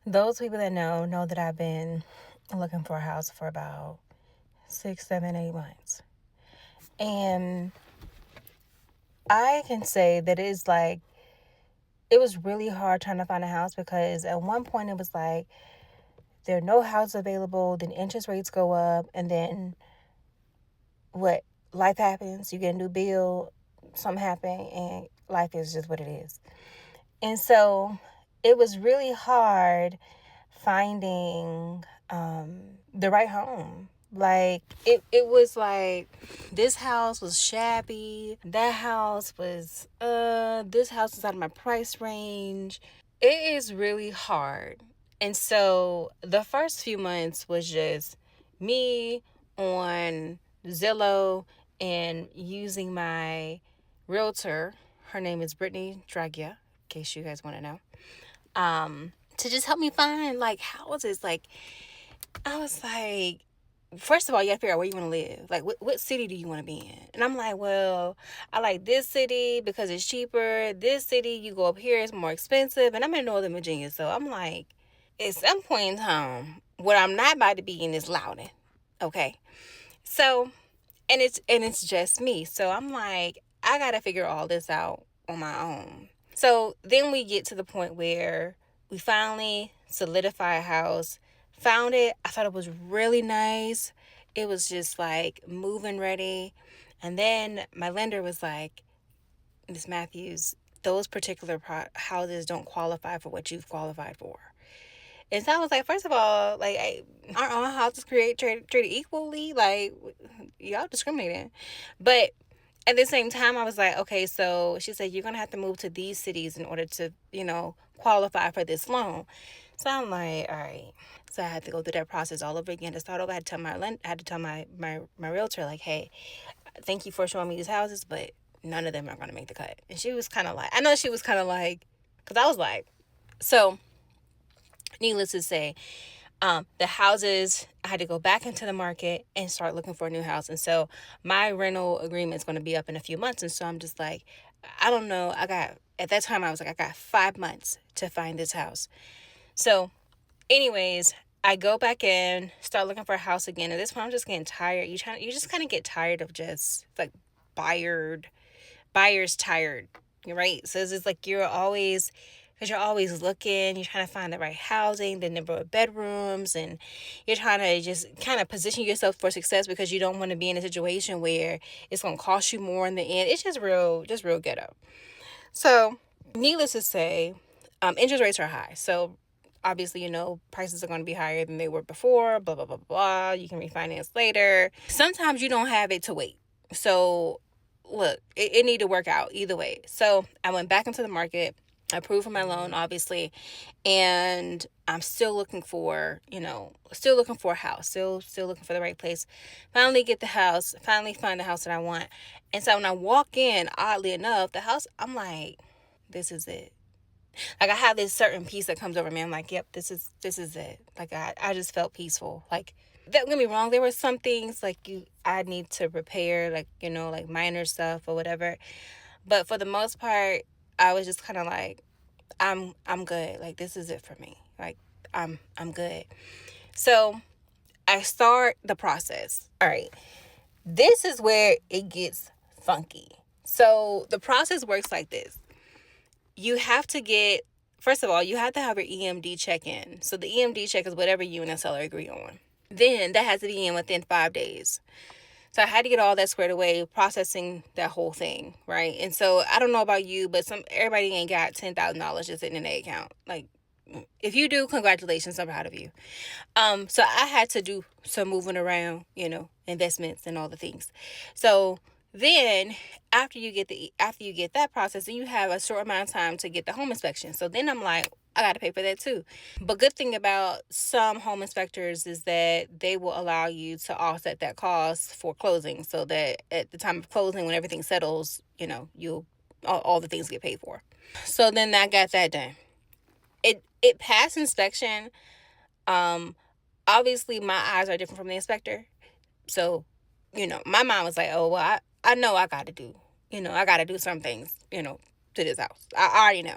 Those people that know that I've been looking for a house for about 6, 7, 8 months. And I can say that it's like, it was really hard trying to find a house because at one point it was like, there are no houses available, then interest rates go up, and then what? Life happens, you get a new bill, something happen, and life is just what it is. And so it was really hard finding the right home. Like it was like this house was shabby, that house was this house is out of my price range. It is really hard. And so the first few months was just me on Zillow and using my realtor. Her name is Brittany Dragia, in case you guys want to know. To just help me find like houses. Like I was like, first of all, you gotta figure out where you want to live. Like, what city do you want to be in? And I'm like, well, I like this city because it's cheaper. This city, you go up here, it's more expensive. And I'm in Northern Virginia, so I'm like, at some point in time, what I'm not about to be in is Loudoun. Okay, so and it's just me. So I'm like, I gotta figure all this out on my own. So then we get to the point where we finally solidify a house. Found it. I thought it was really nice. It was just like moving ready. And then my lender was like, Miss Matthews, those particular houses don't qualify for what you've qualified for. And so I was like, first of all, like, aren't all houses treated equally? Like, y'all discriminating. But at the same time, I was like, okay, so she said, you're going to have to move to these cities in order to, qualify for this loan. So I'm like, all right. So I had to go through that process all over again to start over. I had to tell my realtor, like, hey, thank you for showing me these houses, but none of them are going to make the cut. And she was kind of like, I know she was kind of like, because I was like, so needless to say, the houses, I had to go back into the market and start looking for a new house. And so my rental agreement is going to be up in a few months. And so I'm just like, I don't know. At that time, I was like, I got 5 months to find this house. So, anyways, I go back in, start looking for a house again. At this point, I'm just getting tired. You just kind of get tired of just like buyer's tired, right? So it's just like because you're always looking, you're trying to find the right housing, the number of bedrooms, and you're trying to just kind of position yourself for success because you don't want to be in a situation where it's going to cost you more in the end. It's just real ghetto. So, needless to say, interest rates are high. So, obviously, prices are going to be higher than they were before, blah, blah, blah, blah. You can refinance later. Sometimes you don't have it to wait. So, look, it need to work out either way. So, I went back into the market. I approved for my loan, obviously, and I'm still looking for, a house, still looking for the right place. Finally get the house, finally find the house that I want. And so when I walk in, oddly enough, the house, I'm like, this is it. Like I have this certain peace that comes over me. I'm like, yep, this is it. Like I just felt peaceful. Like, don't get me wrong, there were some things like I need to repair, like, like minor stuff or whatever. But for the most part, I was just kind of like, I'm good. Like this is it for me. Like I'm good. So I start the process. All right. This is where it gets funky. So the process works like this. You have to get, first of all, you have to have your EMD check in. So the EMD check is whatever you and the seller agree on. Then that has to be in within 5 days. So I had to get all that squared away, processing that whole thing, right? And so I don't know about you, but everybody ain't got $10,000 just sitting in their account. Like, if you do, congratulations, I'm proud of you. So I had to do some moving around, investments and all the things. So then after you get that process, then you have a short amount of time to get the home inspection. So then I'm like, I got to pay for that too. But good thing about some home inspectors is that they will allow you to offset that cost for closing, so that at the time of closing, when everything settles, you'll all the things get paid for. So then I got that done. It passed inspection. Obviously my eyes are different from the inspector. So, my mom was like, oh, well, I know I got to do some things, to this house. I already know.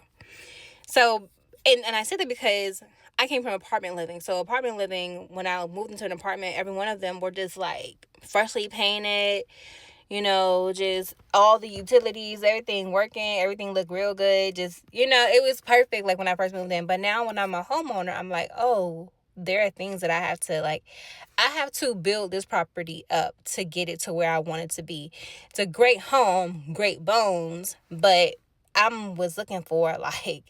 So And I say that because I came from apartment living. So apartment living, when I moved into an apartment, every one of them were just like freshly painted, just all the utilities, everything working, everything looked real good. Just, it was perfect like when I first moved in. But now when I'm a homeowner, I'm like, oh, there are things that I have to build this property up to get it to where I want it to be. It's a great home, great bones, but I was looking for like,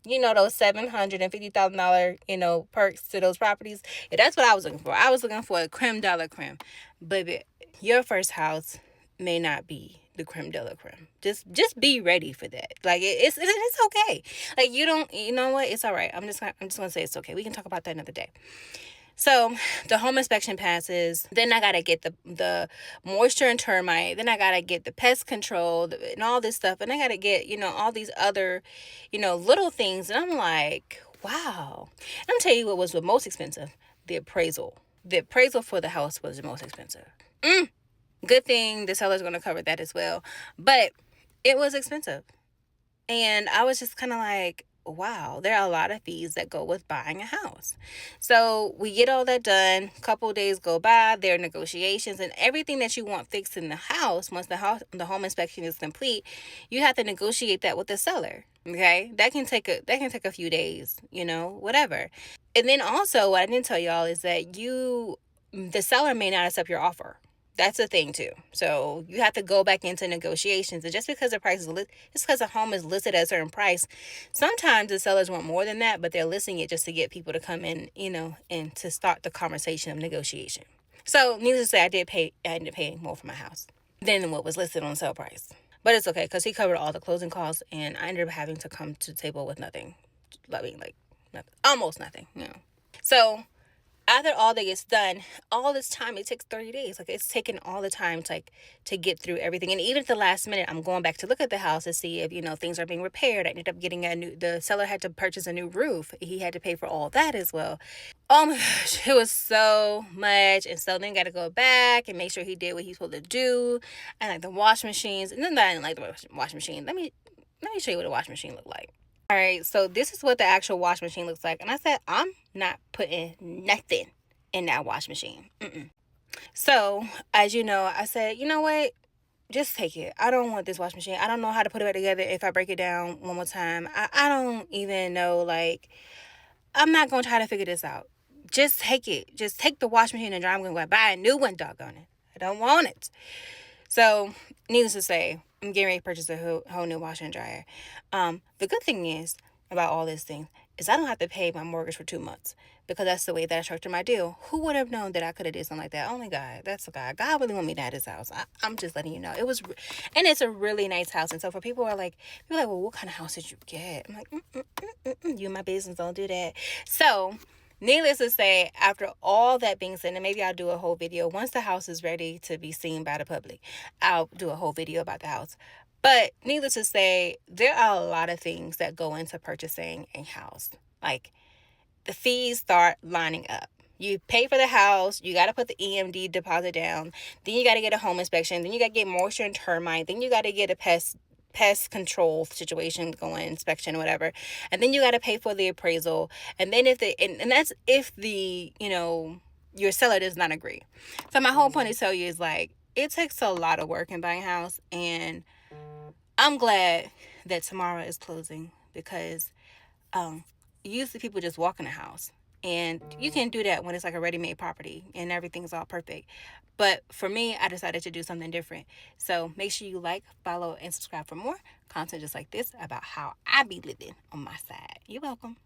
those $750,000, perks to those properties. Yeah, that's what I was looking for. I was looking for a creme de la creme. But your first house may not be the creme de la creme. Just be ready for that. Like it's okay. Like you know what? It's all right. I'm just gonna say it's okay. We can talk about that another day. So the home inspection passes. Then I gotta get the moisture and termite. Then I gotta get the pest control and all this stuff. And I gotta get all these other little things. And I'm like, wow. And I'm telling you what was the most expensive: the appraisal. The appraisal for the house was the most expensive. Good thing the seller's gonna cover that as well. But it was expensive. And I was just kind of like, wow, there are a lot of fees that go with buying a house. So we get all that done. A couple of days go by. There are negotiations and everything that you want fixed in the house. Once the home inspection is complete, you have to negotiate that with the seller. Okay, that can take a few days. Whatever. And then also, what I didn't tell y'all is that the seller may not accept your offer. That's a thing too. So you have to go back into negotiations. And just because the price is just because a home is listed at a certain price, sometimes the sellers want more than that, but they're listing it just to get people to come in, and to start the conversation of negotiation. So needless to say, I ended up paying more for my house than what was listed on the sale price. But it's okay because he covered all the closing costs, and I ended up having to come to the table with nothing. I mean, like nothing, almost nothing. So after all that gets done, all this time, it takes 30 days. Like, it's taken all the time to get through everything. And even at the last minute, I'm going back to look at the house to see if, things are being repaired. I ended up getting the seller had to purchase a new roof. He had to pay for all that as well. Oh my gosh, it was so much. And so then got to go back and make sure he did what he's supposed to do. And like the wash machines. And then I didn't like the wash machine. Let me show you what a wash machine looked like. All right, so this is what the actual wash machine looks like. And I said, I'm not putting nothing in that wash machine. So, as you know, I said, you know what? Just take it. I don't want this wash machine. I don't know how to put it back together if I break it down one more time. I don't even know, I'm not going to try to figure this out. Just take it. Just take the wash machine and I'm going to buy a new one, doggone it. I don't want it. So, needless to say, I'm getting ready to purchase a whole new washer and dryer. The good thing is about all this thing is I don't have to pay my mortgage for 2 months because that's the way that I structured my deal. Who would have known that I could have did something like that? Only God. That's a God. God really want me to have this house. I'm just letting you know. And it's a really nice house. And so for people who are like, well, what kind of house did you get? I'm like, you in my business, don't do that. So, needless to say, after all that being said, and maybe I'll do a whole video once the house is ready to be seen by the public. I'll do a whole video about the house. But needless to say, there are a lot of things that go into purchasing a house. Like, the fees start lining up. You pay for the house, you got to put the EMD deposit down, then you got to get a home inspection, then you got to get moisture and termite, then you got to get a pest control situation going, inspection, whatever, and then you got to pay for the appraisal, and then and that's if the your seller does not agree. So my whole point to tell you is like, it takes a lot of work in buying a house, and I'm glad that tomorrow is closing because usually people just walk in the house, and you can do that when it's like a ready-made property and everything's all perfect. But for me, I decided to do something different. So make sure you like, follow, and subscribe for more content just like this about how I be living on my side. You're welcome.